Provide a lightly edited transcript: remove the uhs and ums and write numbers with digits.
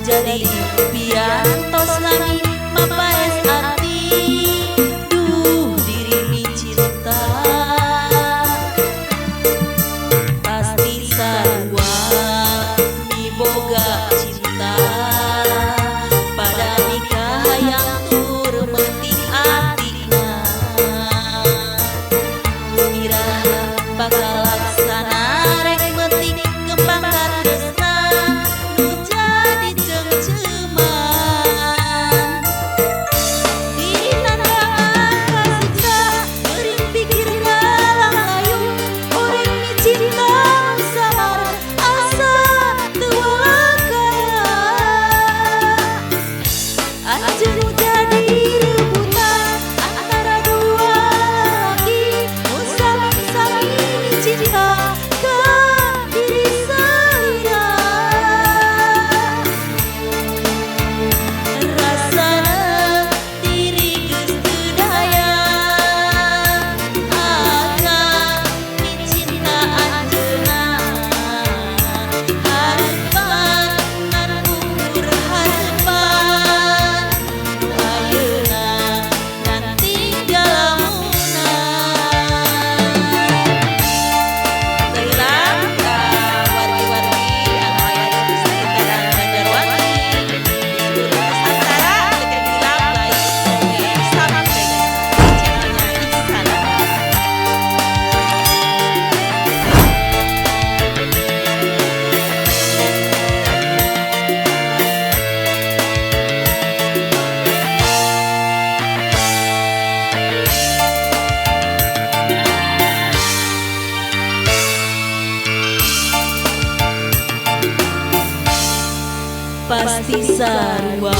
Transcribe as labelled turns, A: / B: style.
A: jadi piantos lami mapaes ati duh diri mi cinta pasti sarua mi boga cinta pada nikah yang tur menting atina iraha bakal laksana rek metik kembang karesa nu jadi cengceman diri tandangan kasiksa bering pikir ngalang layu orang mi cinta sabar asa tuwakaya anjeun jadi rebutan antara dua laki nu sami-sami cinta ka diri saya rasana diri geus teu daya akan mi cinta anjeunna harepan ngan umur harepan nu ayeuna nanti galamunan Seilang ka wargi-wargi anu aya di sekitaran Banjarwangi di seluruh Nusantara teu hilap lain oge sampai di channelnya Istana. Pasti sarua